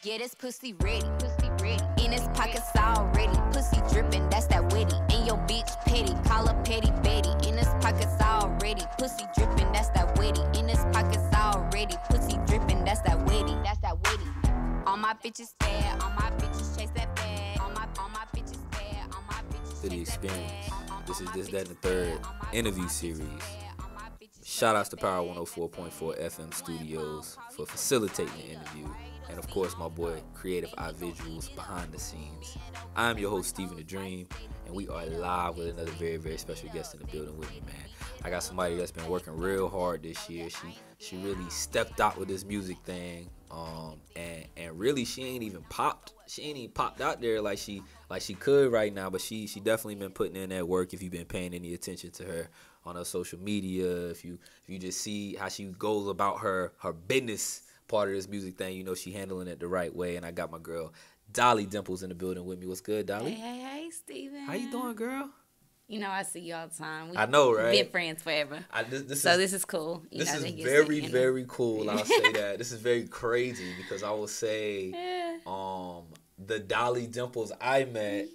Yeah, this pussy ready. In his pockets already. Pussy dripping, that's that witty. And your bitch petty, call her petty Betty. In his pockets already. Pussy dripping, that's that witty. In his pockets already. Pussy dripping, that's that witty. All my bitches bad, all my bitches chase that bag. All my bitches bad, all my bitches To the chase that experience. bag. This is This, That, and the Third interview series. Shout outs to Power 104.4 FM Studios for facilitating the interview. And of course, my boy, Creative Eye Visuals behind the scenes. I'm your host, Stephen the Dream, and we are live with another very, very special guest in the building with me, man. I got somebody that's been working real hard this year. She really stepped out with this music thing, and really she ain't even popped out there like she could right now. But she definitely been putting in that work. If you've been paying any attention to her on her social media, if you just see how she goes about her business part of this music thing, you know she handling it the right way. And I got my girl Dolly Dmplz in the building with me. What's good, Dolly? Hey, Steven. How you doing, girl? You know, I see you all the time. I know, right? We've been friends forever. This is cool. This is very, very cool. I'll say that. This is very crazy because I will say, the Dolly Dmplz I met,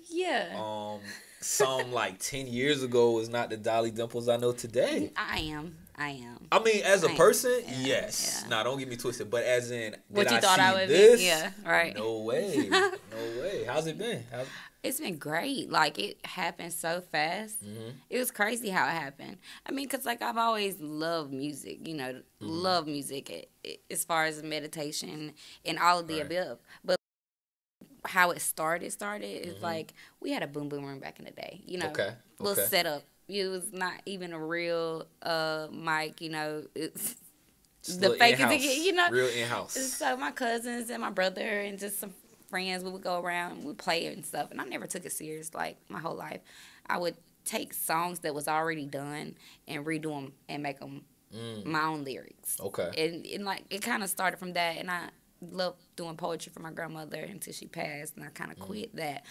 some like 10 years ago was not the Dolly Dmplz I know today. I am. I mean, as a person, yes. Yeah. Nah, don't get me twisted. But as in, what you I thought see I would this? be? Yeah, right. No way. No way. How's it been? It's been great. Like, it happened so fast. Mm-hmm. It was crazy how it happened. I mean, because, like, I've always loved music, you know, love music as far as meditation and all of the above. But how it started is like, we had a boom room back in the day, you know, little setup. It was not even a real mic, you know. It's the fake thing, you know. Real in-house. So my cousins and my brother and just some friends, we would go around, we'd play and stuff. And I never took it serious, like, my whole life. I would take songs that was already done and redo them and make them my own lyrics. Okay. And like, it kind of started from that. And I loved doing poetry for my grandmother until she passed. And I kind of quit that.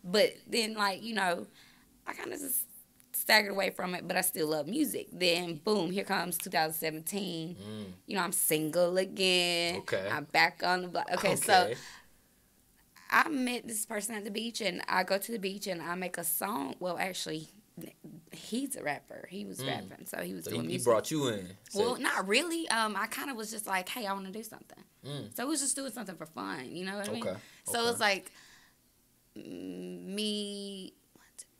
But then, like, you know, I kind of just staggered away from it, but I still love music. Then, boom, here comes 2017. You know, I'm single again. Okay. I'm back on the block. Okay, so I met this person at the beach, and I go to the beach, and I make a song. Well, actually, he's a rapper. He was rapping, so he was doing music. He brought you in. Well, not really. I kind of was just like, hey, I want to do something. So we was just doing something for fun. You know what I mean? So it's like me,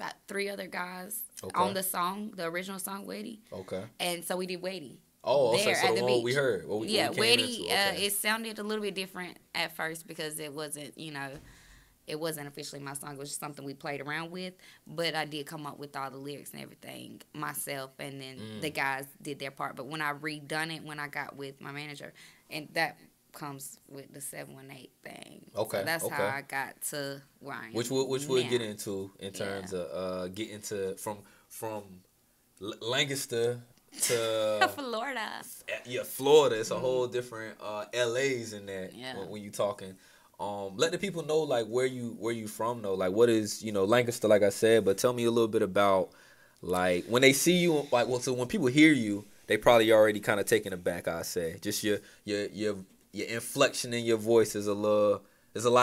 about 3 other guys on the song, the original song, Weddy. Okay. And so we did Weddy. Oh, there so at the the one beach. we heard. Weddy, it sounded a little bit different at first because it wasn't, you know, it wasn't officially my song. It was just something we played around with. But I did come up with all the lyrics and everything myself, and then the guys did their part. But when I redone it, when I got with my manager, and that comes with the 718 thing. Okay. So that's how I got to where I am. Which we'll get into in terms of getting to from Lancaster to Florida. Yeah, Florida. It's a whole different LA's in that when you talking. Let the people know like where you from though. Like what is, you know, Lancaster, like I said, but tell me a little bit about like when they see you, like, well, so when people hear you, they probably already kind of taken aback, I say. Just your inflection in your voice is a lot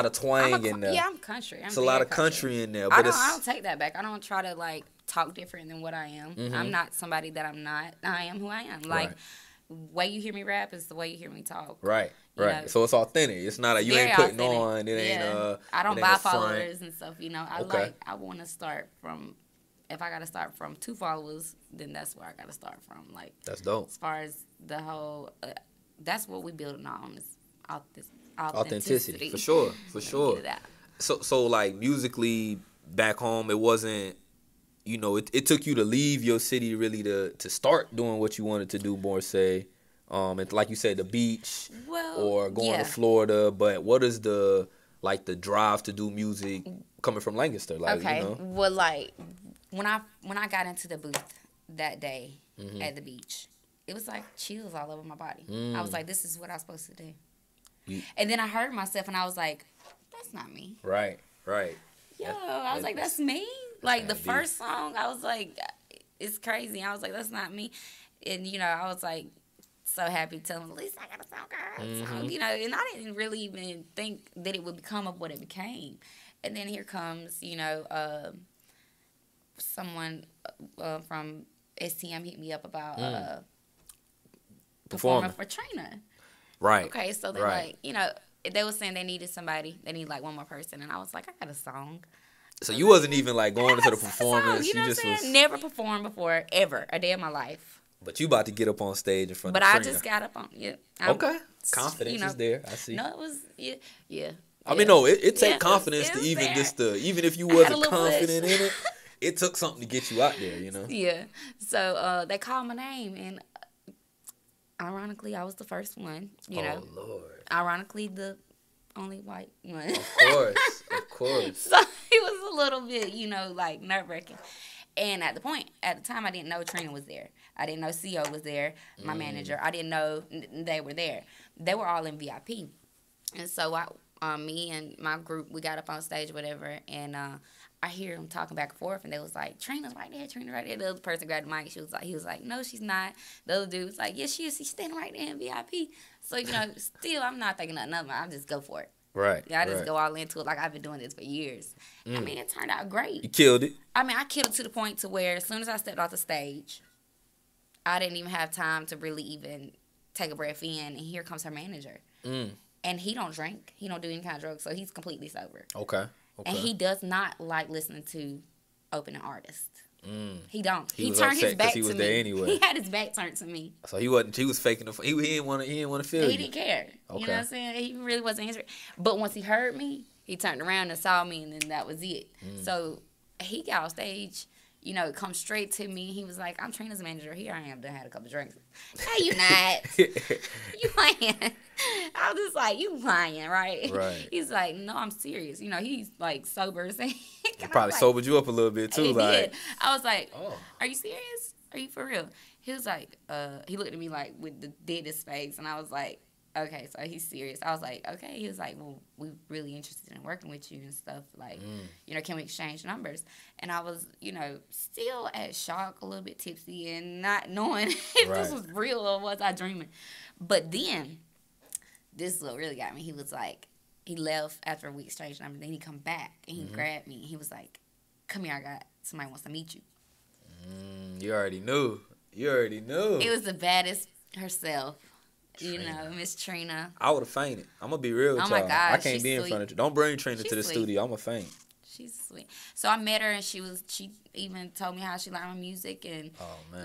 of twang in there. Yeah, I'm country. It's a lot of country in there. But I don't take that back. I don't try to like talk different than what I am. I'm not somebody that I'm not. I am who I am. Like, way you hear me rap is the way you hear me talk. Right. You know? So it's authentic. It's not you ain't putting authentic on. It ain't I don't buy followers and stuff. You know, I want to start from. If I got to start from 2 followers, then that's where I got to start from. Like, that's dope. As far as the whole, that's what we building on is authenticity. For sure. So like musically back home, it wasn't, you know, it took you to leave your city really to start doing what you wanted to do more, say, and like you said, the beach or going to Florida. But what is the drive to do music coming from Lancaster? Like, okay, you know? Well, like when I got into the booth that day at the beach, it was like chills all over my body. I was like, this is what I'm supposed to do. And then I heard myself, and I was like, that's not me. Right. Yo, I was like, that's me. Like, the first song, I was like, it's crazy. I was like, that's not me. And, you know, I was like, so happy telling him, at least I got a song, girl. song, you know, and I didn't really even think that it would become of what it became. And then here comes, you know, someone from STM hit me up about performing for Trina. Right. Okay, so they're like, you know, they were saying they needed somebody. They need like one more person. And I was like, I got a song. So you wasn't even like going into the performance. You know what I'm saying? Never performed before, ever, a day in my life. But you about to get up on stage in front of Trina. Trina. But I just got up on, okay. Confidence is there. I see. No, it was, yeah. I mean, no, it takes confidence to even even if you wasn't confident in it, it took something to get you out there, you know? Yeah. So they called my name, and ironically, I was the first one, you know. Oh, Lord. Ironically, the only white one. Of course. So it was a little bit, you know, like nerve-wracking. And at the time, I didn't know Trina was there. I didn't know CO was there, my manager. I didn't know they were there. They were all in VIP. And so me and my group, we got up on stage, whatever, and I hear them talking back and forth, and they was like, Trina's right there, Trina right there. The other person grabbed the mic. He was like, no, she's not. The other dude was like, yes, she is. She's standing right there in VIP. So, you know, still, I'm not thinking nothing of it. I just go for it. Right. Yeah, I just go all into it like I've been doing this for years. I mean, it turned out great. You killed it. I mean, I killed it to the point to where as soon as I stepped off the stage, I didn't even have time to really even take a breath in, and here comes her manager. And he don't drink. He don't do any kind of drugs, so he's completely sober. Okay. And he does not like listening to opening artists. He don't. He turned his back to me. There anyway. He had his back turned to me. So he was faking the. He didn't want to feel you. He didn't care. Okay. You know what I'm saying? He really wasn't interested. But once he heard me, he turned around and saw me, and then that was it. So he got off stage. You know, come straight to me. He was like, I'm Trina's manager. Here I am. Done had a couple drinks. No, you not. You lying. I was just like, you lying, right? Right. He's like, no, I'm serious. You know, he's like sober. So he probably sobered you up a little bit too. He like, did. I was like, are you serious? Are you for real? He was like, he looked at me like with the deadest face, and I was like, okay, so he's serious. I was like, okay. He was like, well, we're really interested in working with you and stuff. Like, you know, can we exchange numbers? And I was, you know, still at shock, a little bit tipsy, and not knowing if this was real or was I dreaming. But then, this is what really got me. He was like, he left after we exchanged numbers. Then he come back, and he grabbed me. And he was like, come here, somebody wants to meet you. You already knew. It was the baddest herself. Trina. You know, Miss Trina. I would have fainted. I'm going to be real with y'all. My God, I can't be in front of you. Don't bring Trina to the studio. I'm going to faint. She's sweet. So I met her, and she even told me how she liked my music, and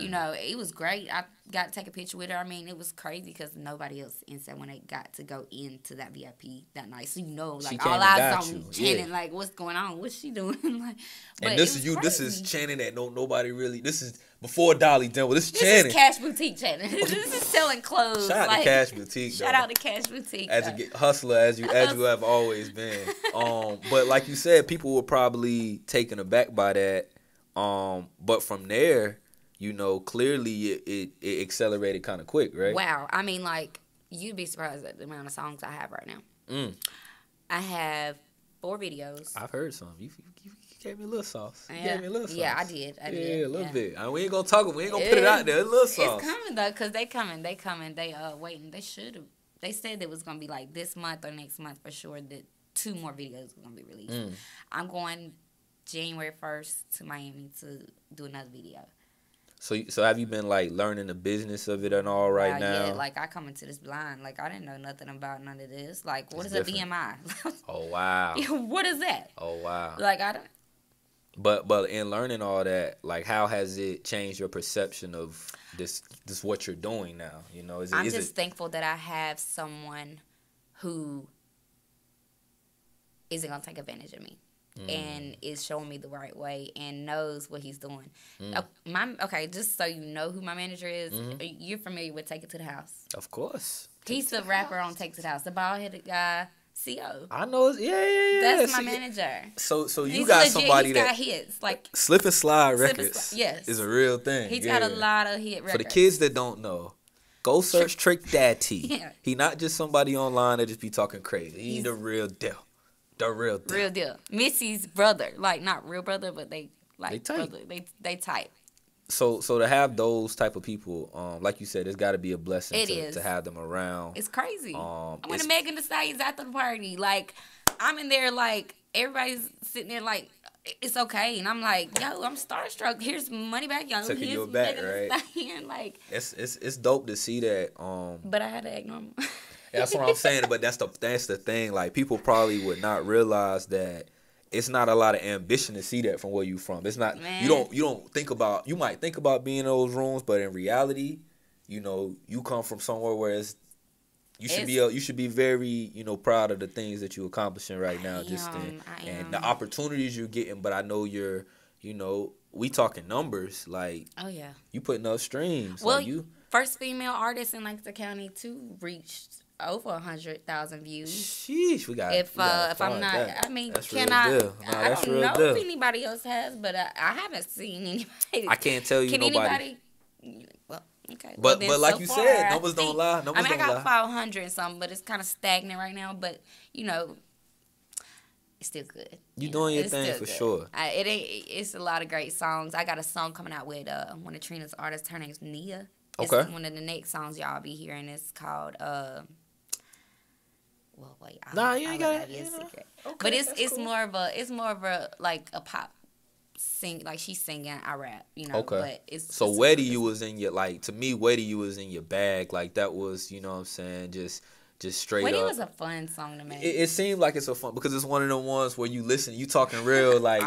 you know, it was great. I got to take a picture with her. I mean, it was crazy because nobody else inside when they got to go into that VIP that night. So you know, like all eyes on Channing, like what's going on? What's she doing? Like, and this is you. Crazy. This is Channing that nobody really. This is before Dolly Dmplz-This. This is Channing. This is Cash Boutique Channing. This is selling clothes. Shout out to Cash Boutique. Shout out to Cash Boutique. As a hustler, as you have always been. But like you said, people were probably taken aback by that. But from there, you know, clearly it accelerated kind of quick, right? Wow. I mean, like, you'd be surprised at the amount of songs I have right now. I have 4 videos. I've heard some. You gave me a little sauce. You gave me a little sauce. Yeah, I did. Yeah, a little bit. We ain't gonna talk. We ain't gonna put it out there. A little sauce. It's coming though, cause they coming. They waiting. They should have. They said it was gonna be like this month or next month for sure. That 2 more videos were gonna be released. I'm going January 1st to Miami to do another video. So have you been like learning the business of it and all right now? Yeah, like I come into this blind. Like I didn't know nothing about none of this. Like what is a BMI? Oh wow. What is that? Oh wow. Like I don't. But in learning all that, like how has it changed your perception of this what you're doing now? You know, I'm just thankful that I have someone who isn't gonna take advantage of me. And is showing me the right way and knows what he's doing. Okay, just so you know who my manager is, you're familiar with Take It to the House. Of course. He's the rapper on Take It to the House, the bald-headed guy, CO. I know. Yeah. That's my manager. So you got somebody he's got hits. Like Slip and Slide Records is a real thing. He's got a lot of hit records. For the kids that don't know, go search Trick Dad T. He not just somebody online that just be talking crazy. He's the real deal. The real deal. Real deal. Missy's brother. Like, not real brother, but they tight. brother. They tight. So to have those type of people, like you said, it's got to be a blessing to have them around. It's crazy. I went to Megan Thee Stallion's after the party. Like, I'm in there, like, everybody's sitting there, like, it's okay. And I'm like, yo, I'm starstruck. Here's money back, yo. Taking Here's you back, Megan right? Thee Stallion. Like, it's dope to see that. But I had to act normal. That's what I'm saying. But that's the thing. Like, people probably would not realize that it's not a lot of ambition to see that from where you from. It's not. Man. You don't think about. You might think about being in those rooms, but in reality, you know, you come from somewhere where you should be very, you know, proud of the things that you're accomplishing right now. And the opportunities you're getting. But I know you're, you know, we talking numbers. Like, oh yeah, you putting up streams. Well, like first female artist in Lancaster County too reached over 100,000 views. Sheesh, we got. If I'm not, that. I mean, that's can I don't know if anybody else has, but I haven't seen anybody. I can't tell you can nobody. Well, okay. But like so you far, said, numbers don't lie. I got 500 and something, but it's kind of stagnant right now. But you know, it's still good. You doing your thing for sure. It's a lot of great songs. I got a song coming out with one of Trina's artists. Her name's Nia. It's one of the next songs y'all be hearing. It's called well, wait. You ain't got it. Secret. Okay, but it's cool. more of a like a pop sing, like she's singing, I rap, you know. Okay. But it's so Where Do You was in your, like, to me, Where Do You was in your bag. Like, that was, you know what I'm saying, just straight Where up. It was a fun song to make. It seemed like it's a fun, because it's one of them ones where you listen, you talking real, like,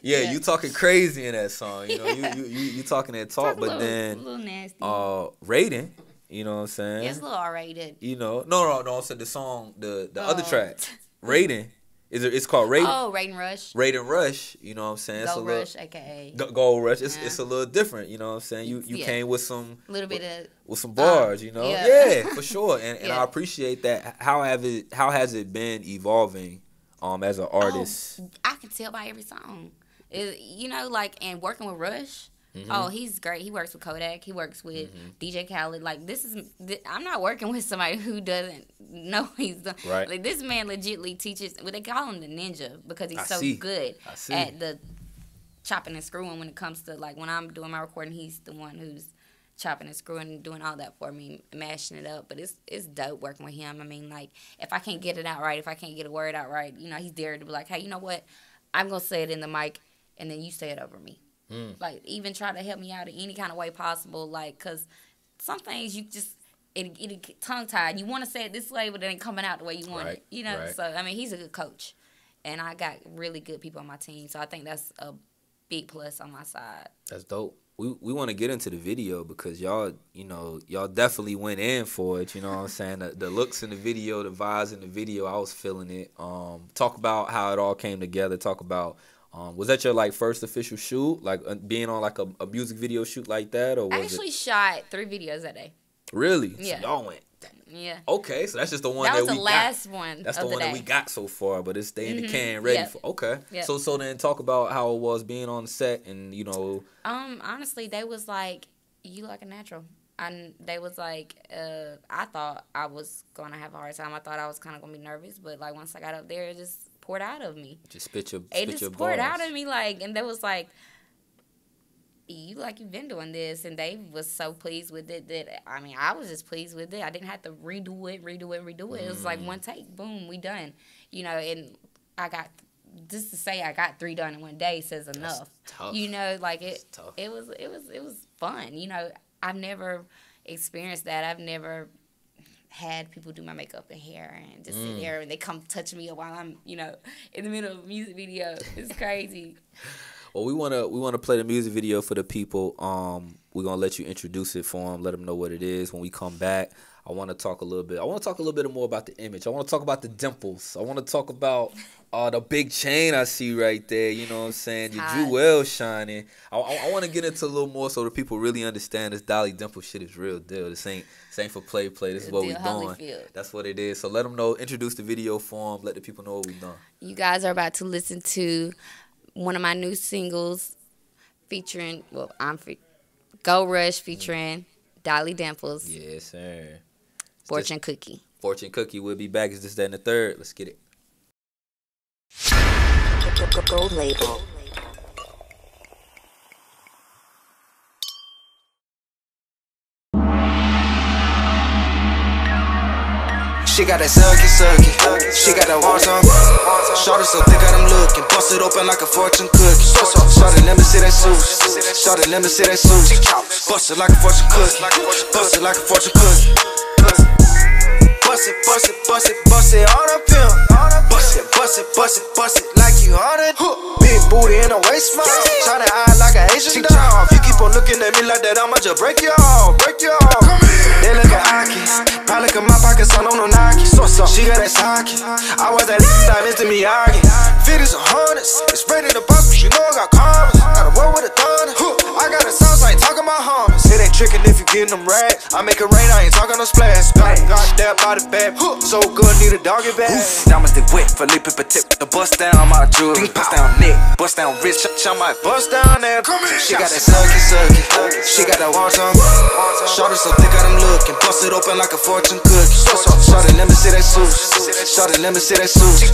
yeah, you talking crazy in that song, you know, you talking that talk, but then, a little nasty. Rating. You know what I'm saying? Yeah, it's a little R-rated. You know, no. I said the song, the other track, Rating. It's called Rating. Oh, Rating Rush. Rating Rush. You know what I'm saying? Gold Rush, aka. Gold Rush. It's a little different. You know what I'm saying? You came with some little bit with some bars. You know, yeah, for sure. And I appreciate that. How has it been evolving, as an artist? I can tell by every song. You know, like, and working with Rush. Mm-hmm. Oh, he's great. He works with Kodak. He works with DJ Khaled. Like, I'm not working with somebody who doesn't know he's done. Right. Like, this man legitly teaches. Well, they call him the ninja because he's good at the chopping and screwing when it comes to, like, when I'm doing my recording, he's the one who's chopping and screwing and doing all that for me, mashing it up. But it's dope working with him. I mean, like, if I can't get it out right, if I can't get a word out right, you know, he's there to be like, hey, you know what? I'm going to say it in the mic, and then you say it over me. Like, even try to help me out in any kind of way possible, like, because some things you just, it get tongue-tied. You want to say it this way, but it ain't coming out the way you want it, you know? Right. So, I mean, he's a good coach, and I got really good people on my team, so I think that's a big plus on my side. That's dope. We want to get into the video because y'all definitely went in for it, you know what I'm saying? The looks in the video, the vibes in the video, I was feeling it. Talk about how it all came together, talk about... was that your, like, first official shoot? Like, being on, like, a music video shoot like that? Or was I actually shot 3 videos that day. Really? Yeah. So y'all went. Yeah. Okay, so that's just the one that we got. That was the last one. That's the one that we got so far, but it's staying in the can ready for. Okay. Yep. So then talk about how it was being on the set and, you know. Honestly, they was like, you like a natural. And they was like, I thought I was going to have a hard time. I thought I was kind of going to be nervous, but, like, once I got up there, it just poured out of me. Just spit your poured out of me, like, and they was like, you like you've been doing this, and they was so pleased with it that, I mean, I was just pleased with it. I didn't have to redo it. It was like one take, boom, we done. You know, and I got, just to say I got 3 done in one day says enough. That's tough. You know, like, it was fun. You know, I've never experienced that. I've never had people do my makeup and hair and just sit there and they come touch me while I'm, you know, in the middle of a music video. It's crazy. Well, we wanna play the music video for the people. We're gonna let you introduce it for them, let them know what it is. When we come back, I want to talk a little bit more about the image. I want to talk about the dimples. I want to talk about the big chain I see right there. You know what I'm saying? Your jewel shining. I want to get into a little more so that people really understand this Dolly Dmplz shit is real deal. This ain't for play. This is what we doing. That's what it is. So let them know. Introduce the video for them. Let the people know what we done. You guys are about to listen to one of my new singles featuring, Gold Rush featuring Dolly Dmplz. Yes, sir. Fortune Cookie. Fortune Cookie. We'll be back. It's this, that, and the third. Let's get it. Gold label. She got that sucky. She got that want some. Shorty so thick, got them looking. Bust it open like a fortune cookie. Shorty, let me see that sushi. Shorty, let me see that sushi. Bust it like a fortune cookie. Bust it like a fortune cookie. Bust it on a pimp. Bust it like you on it. Big booty in a waist smile. Tryna eye like an Asian doll. If you keep on looking at me like that, I'ma just break you off. They look at Aki. Probably look at my pockets, I don't know Nike. She got that Saki. I was that dive into Miyagi. 50s and 100s. It's ready to bust, but you know I got karmas. Gotta roll with a thunder. I got a sauce, I ain't talking about hummus. It ain't tricking if you getting them rags. I make it rain, I ain't talking no splash. Got that body bag. So good, need a doggy bag. Diamonds they wet, Felipe Petit. The bust down, I'm out of jewelry. Bust down neck, bust down wrist. I might bust down there. She got that sucky. She got that want some. Shorty so thick, got them looking. Bust it open like a fortune cookie. Shorty, let me see that sushi. Shorty, let me see that sushi.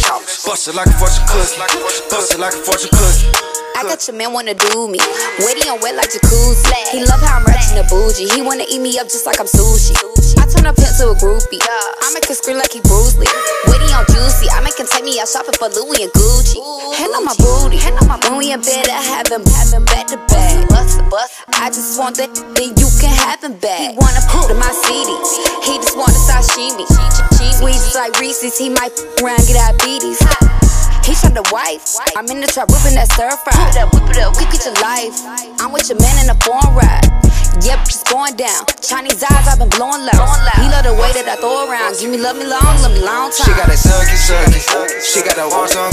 Bust it like a fortune cookie. Bust it like a fortune cookie. I got your man wanna do me. Wetty on wet like jacuzzi. He love how I'm ratchet and bougie. He wanna eat me up just like I'm sushi. I turn a pimp to a groupie. I make him scream like he Bruce Lee. Wetty on juicy. I make him take me out shopping for Louis and Gucci. Hand on my booty. When we in bed, I have him back to back. I just want that, then you can have him back. He wanna put in my CDs. He just want a sashimi. Sweets like Reese's. He might around get diabetes. He tried to wife. I'm in the trap whipping that stir fry. Whip it up, get your life. I'm with your man in a foreign ride. Yep, just going down. Chinese eyes, I've been blowing loud. He love the way that I throw around. Give me love me long time. She got that sucky. She got that want some.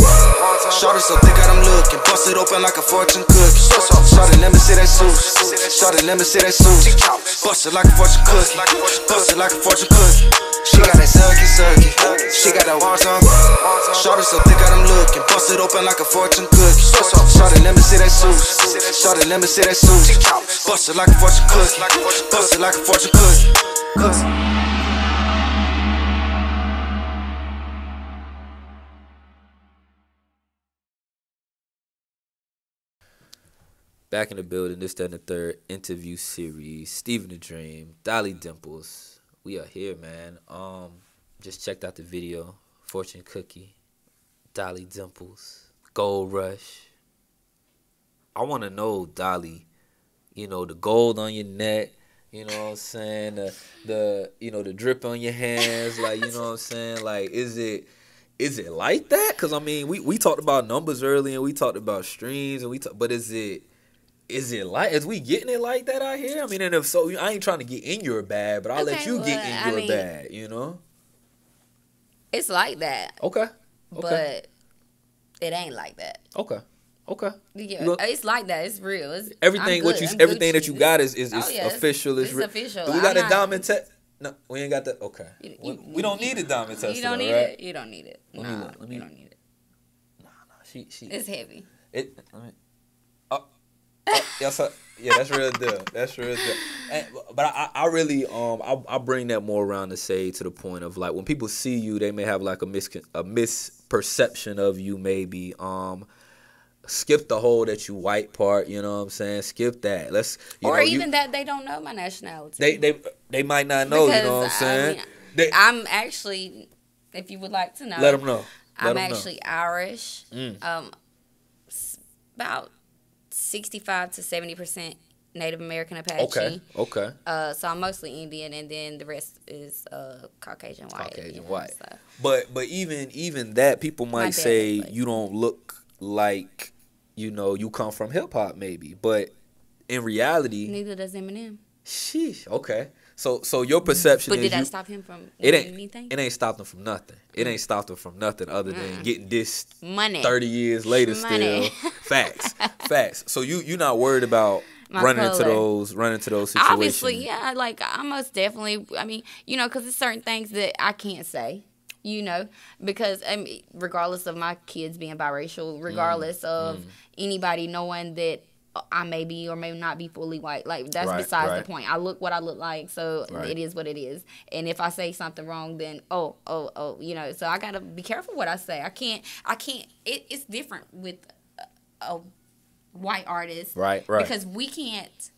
Shorty so thick, got them looking. Bust it open like a fortune cookie. Shorty, let me see that sushi. Shorty, let me see that sushi. Bust it like a fortune cookie. Bust it like a fortune cookie. She got that sucky. She got that want some. Shorty so thick, got them looking. Bust it open like a fortune cookie. Shorty, let me see that sushi. Shorty, let me see that sushi. Bust it like a fortune cookie. Bust it like a fortune cookie. Back in the building, this, that, and the third interview series. Steven the Dream, Dolly Dmplz. We are here, man. Just checked out the video. Fortune Cookie, Dolly Dmplz, Gold Rush. I want to know, Dolly, you know, the gold on your neck, you know what I'm saying? The drip on your hands, like, you know what I'm saying? Like, is it like that? Because, I mean, we talked about numbers earlier, and we talked about streams, and but is we getting it like that out here? I mean, and if so, I ain't trying to get in your bag, but I'll let you get in your bag, you know? It's like that. Okay. But it ain't like that. Okay. Yeah, it's like that. It's real. Everything that you got is official. It's official. Do we got a diamond test? No, we ain't got that. Okay. We don't need a diamond test. You don't need it. You don't need it. No, you don't need it. No. She. It's heavy. Yes, sir. Yeah, that's real deal. But I really I bring that more around to say to the point of, like, when people see you, they may have like a misperception of you. Maybe skip the whole that you white part. You know what I'm saying? Skip that. That they don't know my nationality. They might not know. Because, you know what I'm saying? I'm actually, if you would like to know, let them know. I'm actually Irish. About 65 to 70% Native American Apache. Okay. So I'm mostly Indian, and then the rest is Caucasian white. So. But even that, people might say you don't look like, you know, you come from hip hop maybe, but in reality, neither does Eminem. Sheesh. Okay. So your perception. But did that stop him from anything? It ain't stopped him from nothing. It ain't stopped him from nothing other than getting this money 30 years later still. Facts. So you're not worried about running into those situations. Obviously, yeah. Like, I most definitely. I mean, you know, because there's certain things that I can't say. You know, because regardless of my kids being biracial, regardless of anybody knowing that I may be or may not be fully white. Like, that's besides the point. I look what I look like, so it is what it is. And if I say something wrong, then you know. So I gotta be careful what I say. I can't. It's different with a white artist, right? Because we can't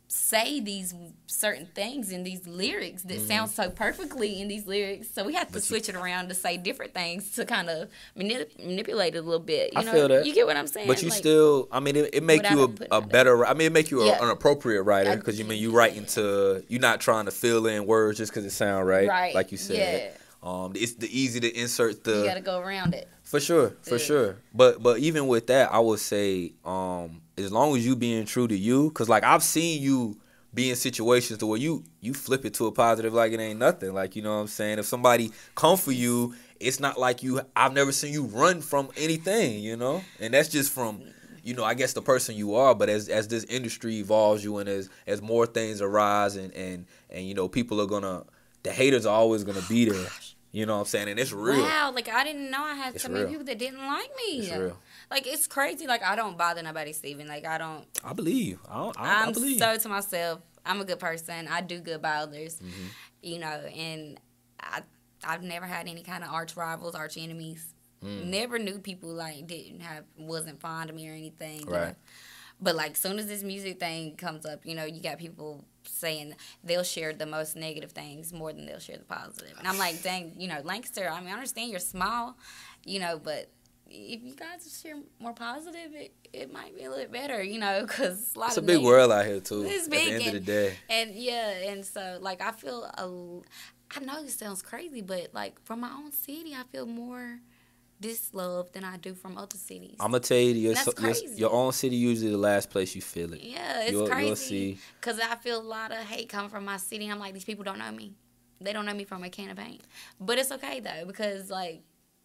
say these certain things in these lyrics that sound so perfectly in these lyrics. So we have to switch it around to say different things to kind of manipulate it a little bit. You know? Feel that. You get what I'm saying? But you still, I mean, it make you a better, I mean, it make you an appropriate writer because, you writing to, you're not trying to fill in words just because it sound right, like you said. Yeah. It's easy to insert the... You got to go around it. For sure. But even with that, I would say, as long as you being true to you, because, like, I've seen you be in situations to where you flip it to a positive like it ain't nothing. Like, you know what I'm saying? If somebody come for you, it's not like I've never seen you run from anything, you know? And that's just from, I guess the person you are. But as this industry evolves you and as more things arise and people are the haters are always going to be there. You know what I'm saying? And it's real. Wow, like I didn't know I had so many people that didn't like me. It's real. Like it's crazy. Like I don't bother nobody, Steven. Like I don't. I believe. I'm believe. so to myself. I'm a good person. I do good by others. And I've never had any kind of arch rivals, arch enemies. Never knew people like wasn't fond of me or anything. Right. But like soon as this music thing comes up, you got people saying they'll share the most negative things more than they'll share the positive. And I'm like, dang, Lancaster, I mean, I understand you're small, but if you guys share more positive, it might be a little bit better, because a lot it's of a big world out here, too, it's at big, the end of the day. And so, like, I feel, I know this sounds crazy, but, like, from my own city, I feel more dislove than I do from other cities. I'm gonna tell you, your own city usually the last place you feel it. Yeah, it's crazy. Because I feel a lot of hate coming from my city. I'm like, these people don't know me. They don't know me from a can of paint. But it's okay though, because like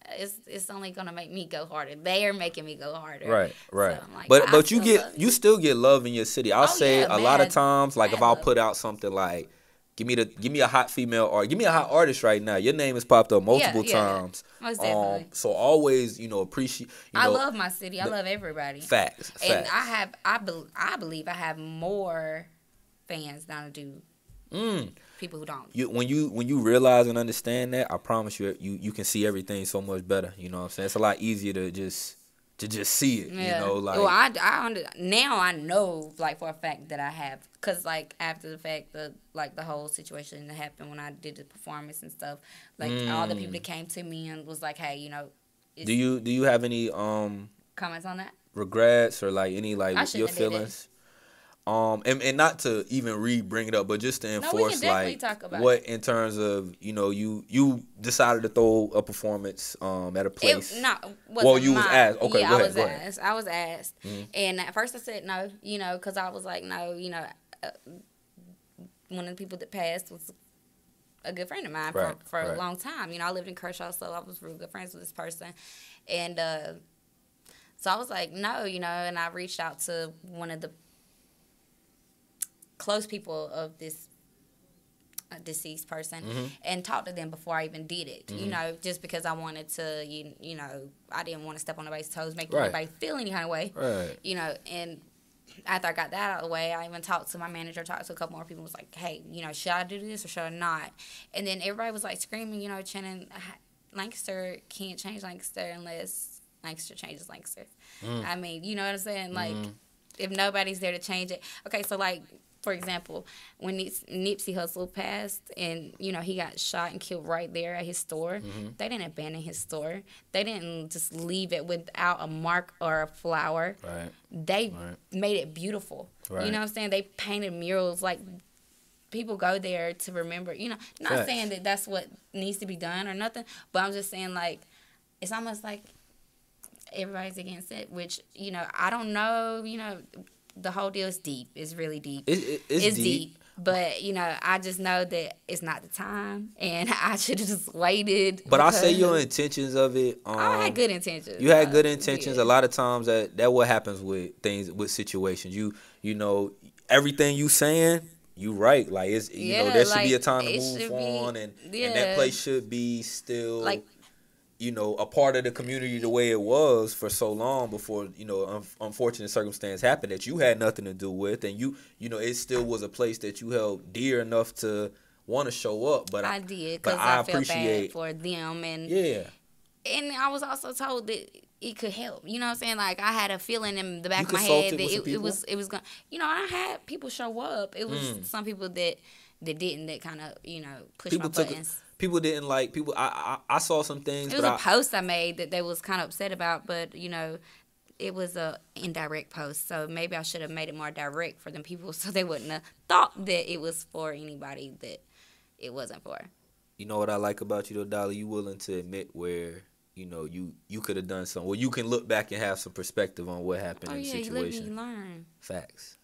it's only gonna make me go harder. They are making me go harder. Right. So, like, but you still get love in your city. I'll say a lot of times, like if I'll put out something like, Give me a hot female or give me a hot artist right now. Your name has popped up multiple times. Most definitely. So always, appreciate. I love my city. I love everybody. Facts. And I believe I have more fans than I do people who don't. When you realize and understand that, I promise you can see everything so much better. You know what I'm saying? It's a lot easier to just see it. Like. Well, now I know like for a fact that I have, cause like after the fact the whole situation that happened when I did the performance and stuff, like all the people that came to me and was like, hey, do you have any comments on that? Regrets or like any like your feelings? And not to even bring it up, but just to enforce what in terms of you decided to throw a performance at a place. You was asked. Okay, yeah, go ahead. I was asked, and at first I said no, because I was like no, one of the people that passed was a good friend of mine for a long time. I lived in Kershaw, so I was real good friends with this person, and so I was like no, and I reached out to one of the close people of this deceased person and talked to them before I even did it. Just because I wanted to, I didn't want to step on nobody's toes, make anybody feel any kind of way. Right. And after I got that out of the way, I even talked to my manager, talked to a couple more people, was like, hey, should I do this or should I not? And then everybody was like screaming, chanting, Lancaster can't change Lancaster unless Lancaster changes Lancaster. I mean, you know what I'm saying? Like, if nobody's there to change it. Okay, so like, for example, when Nipsey Hussle passed and, he got shot and killed right there at his store, they didn't abandon his store. They didn't just leave it without a mark or a flower. Right. They made it beautiful. Right. You know what I'm saying? They painted murals. Like, people go there to remember, not saying that that's what needs to be done or nothing, but I'm just saying, like, it's almost like everybody's against it, which, I don't know, the whole deal is deep. It's really deep. It's deep. But, I just know that it's not the time, and I should have just waited. But I say your intentions of it. I had good intentions. You had good intentions. Yeah. A lot of times that what happens with things, with situations. You everything you saying, you right. Like, it's there should be a time to move on, and that place should be still like, a part of the community the way it was for so long before, unfortunate circumstance happened that you had nothing to do with. And it still was a place that you held dear enough to want to show up. But I did, because I felt bad for them. And I was also told that it could help. You know what I'm saying? Like, I had a feeling in the back of my consulted head that with some it was going to, you know, I had people show up. It was some people that didn't, that kind of, you know, push my buttons. People didn't like, people, I saw some things. It was a post I made that they was kind of upset about, but, you know, it was a indirect post. So maybe I should have made it more direct for them people so they wouldn't have thought that it was for anybody that it wasn't for. You know what I like about you, though, Dolly? You willing to admit where, you know, you could have done something. Well, you can look back and have some perspective on what happened in the situation. You let me learn. Facts.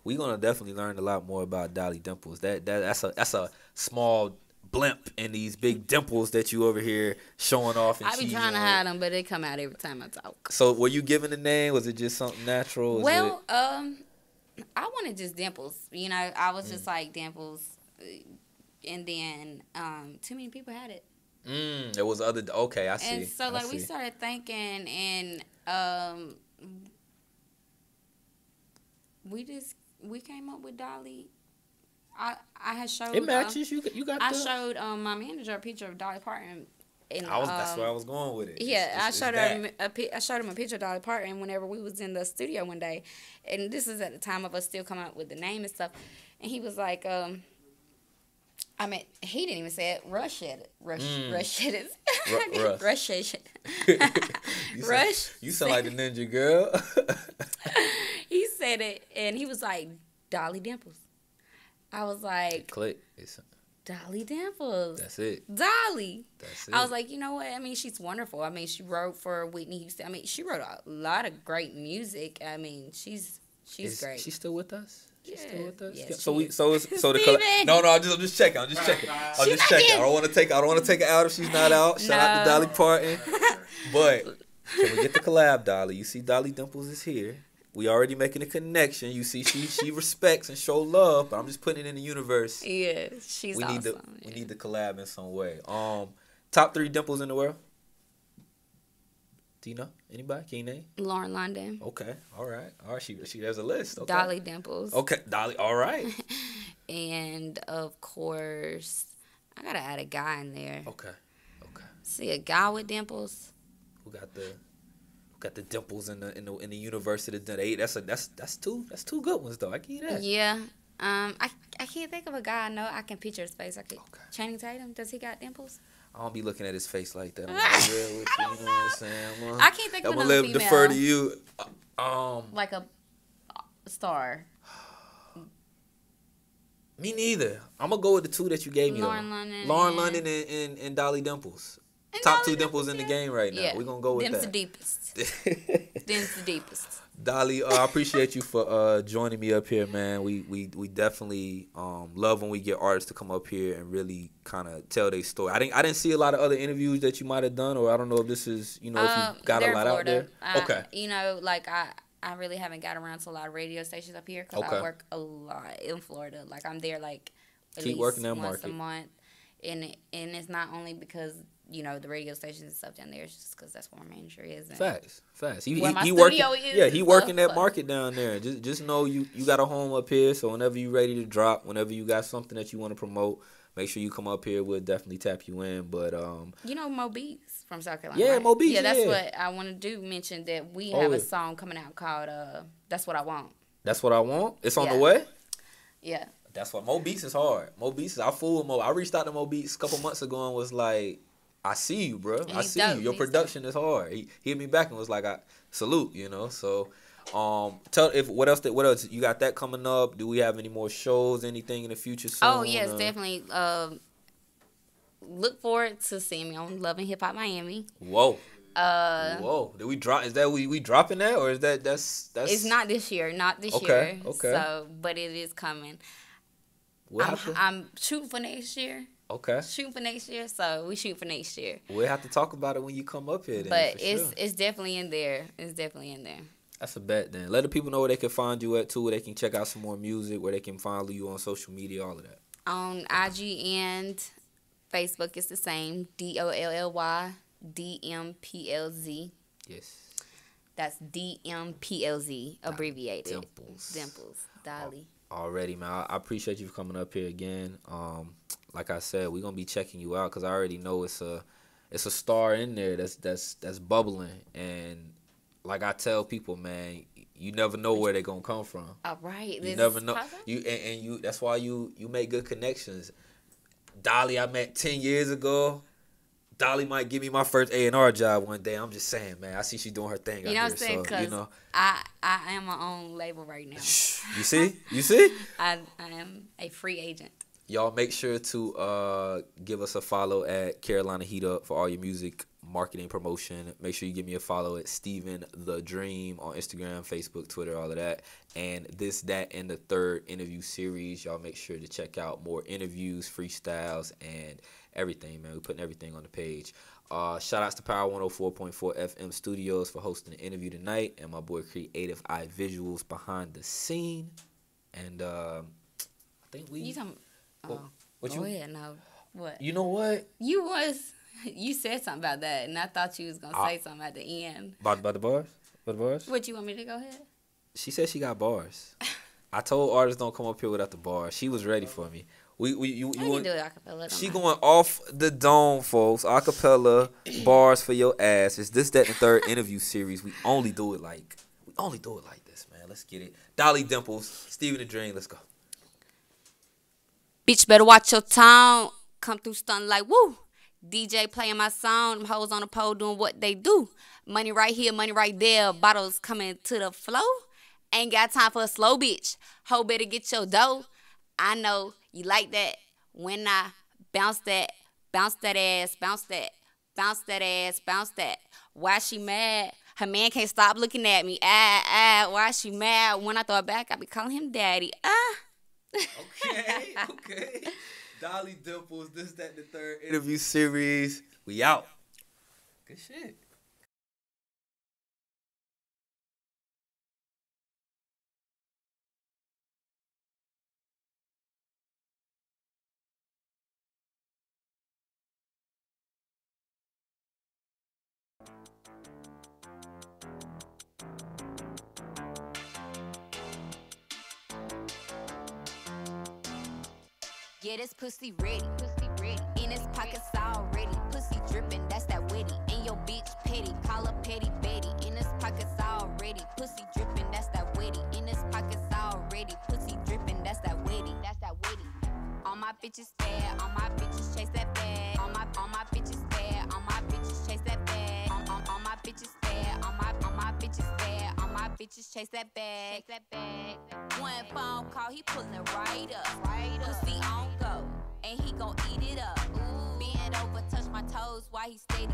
We're gonna definitely learn a lot more about Dolly Dmplz. That's a small blimp in these big dimples that you over here showing off. And I be trying to hide them, but they come out every time I talk. So, were you given a name? Was it just something natural? Well, I wanted just Dimples. You know, I was just like Dimples, and then too many people had it. There was other. Okay, I see. And so like we started thinking, and we came up with Dolly. I had showed it matches. You got. I showed my manager a picture of Dolly Parton. And, that's where I was going with it. Yeah, I showed him a picture of Dolly Parton whenever we was in the studio one day, and this is at the time of us still coming up with the name and stuff. And he was like, I mean, he didn't even say it. Rush said it. Rush said it. Rush said it. You sound like the ninja girl. He said it, and he was like, Dolly Dmplz. I was like, click. Dolly Dmplz. That's it. Dolly. That's it. I was like, you know what? I mean, she's wonderful. I mean, she wrote for Whitney Houston. I mean, she wrote a lot of great music. I mean, she's great. She's still with us? She's still with us? Yes, No, I'm just checking. I'm just checking. I don't want to take her out if she's not out. Shout out to Dolly Parton. But can we get the collab, Dolly? You see Dolly Dmplz is here. We already making a connection. You see, she respects and show love, but I'm just putting it in the universe. Yeah, she's awesome. We need to collab in some way. Top 3 dimples in the world. Do you know anybody? Can you name? Lauren London. Okay, all right. She there's a list. Okay. Dolly Dmplz. Okay, Dolly. All right. And of course, I gotta add a guy in there. Okay. See a guy with dimples. Who got the dimples in the universe of the day? That's two good ones though. I give you that. Yeah. I can't think of a guy I know. I can picture his face. Channing Tatum. Does he got dimples? I don't be looking at his face like that. I'm gonna be real with you. You know what I'm saying? I can't think of another female. Defer to you. Like a star. Me neither. I'm gonna go with the two that you gave me. Lauren London and Dolly Dmplz. Top 2 dimples in the game right now. Yeah. We're gonna go with Them's that. Them's the deepest. Dolly, I appreciate you for joining me up here, man. We definitely love when we get artists to come up here and really kind of tell their story. I didn't see a lot of other interviews that you might have done, or I don't know if this is, you know, if you got a lot out there. Okay. You know, like I really haven't got around to a lot of radio stations up here because I work a lot in Florida. Like I'm there like at least working that once market. a month, and it's not only because, you know, the radio stations and stuff down there. It's just because that's where my manager is. And Facts. He studio working. is. Yeah, he working that market down there. Just know you got a home up here. So whenever you ready to drop, whenever you got something that you want to promote, make sure you come up here. We'll definitely tap you in. But you know Mo Beats from South Carolina. Yeah, right? Mo Beats. Yeah, that's what I want to do. Mention that we have a song coming out called "That's What I Want." That's what I want. It's on the way. Yeah. That's what Mo Beats is hard. Mo Beats is. I fool with Mo. I reached out to Mo Beats a couple months ago and was like, I see you, bro. I see you. Your production is hard. He hit me back and was like, I salute, you know. So, what else you got that coming up? Do we have any more shows, anything in the future soon? Oh, yes, definitely. Look forward to seeing me on Love and Hip Hop Miami. Whoa. Did we drop? Is that we dropping that, or is that's? It's not this year. Not this year. Okay. So, but it is coming. I'm shooting for next year. Okay. Shooting for next year, so we shoot for next year. We'll have to talk about it when you come up here. Then, but it's definitely in there. It's definitely in there. That's a bet then. Let the people know where they can find you at too, where they can check out some more music, where they can follow you on social media, all of that. On IG and Facebook, it's the same. DOLLY DMPLZ. Yes. That's DMPLZ abbreviated. Dmplz. Dolly. Already, man. I appreciate you for coming up here again. Like I said, we're gonna be checking you out because I already know it's a it's a star in there that's bubbling. And like I tell people, man, you never know where they're gonna come from. All right, You never know. You that's why you make good connections. Dolly, I met 10 years ago. Dolly might give me my first A&R job one day. I'm just saying, man. I see she doing her thing. You know out what I'm saying? here, so, I am my own label right now. You see? I am a free agent. Y'all make sure to give us a follow at Carolina Heat Up for all your music marketing promotion. Make sure you give me a follow at Steven the Dream on Instagram, Facebook, Twitter, all of that. And This, That, and the Third interview series. Y'all make sure to check out more interviews, freestyles, and everything, man. We're putting everything on the page. Shout outs to Power 104.4 FM Studios for hosting the interview tonight, and my boy Creative Eye Visuals behind the scene. And I think we... You talking... What go ahead, no. What? You know what? You said something about that, and I thought you was going to say something at the end. About the bars? About the bars? What, you want me to go ahead? She said she got bars. I told artists don't come up here without the bars. She was ready for me. You can do it acapella. She going off the dome, folks. Acapella bars for your ass. It's This, That, and the Third interview series. We only do it like this, man. Let's get it. Dolly Dmplz, Steven the Dream. Let's go. Bitch, better watch your tone. Come through stunting like woo. DJ playing my song. Them hoes on the pole doing what they do. Money right here, money right there. Bottles coming to the flow. Ain't got time for a slow bitch. Hoe better get your dough. I know you like that when I bounce that ass, bounce that ass, bounce that. Why she mad? Her man can't stop looking at me. Why she mad? When I throw it back, I be calling him daddy. Okay. Dolly Dmplz, This, That, and the Third interview series. We out. Good shit. Yeah, this pussy ready. In his pockets already. Pussy dripping, that's that witty. And your bitch petty, call her petty Betty. In his pockets already. Pussy dripping, that's that witty. In his pockets already. Pussy dripping, that's that witty. All my bitches bad, all my bitches chase that bag. All my bitches bad, all my bitches chase that bag. All my bitches bad, all my bitches bad. All my bitches chase that bag. One phone call, he pulling it right up. Pussy on go, and he gon' eat it up. Bend over, touch my toes while he steady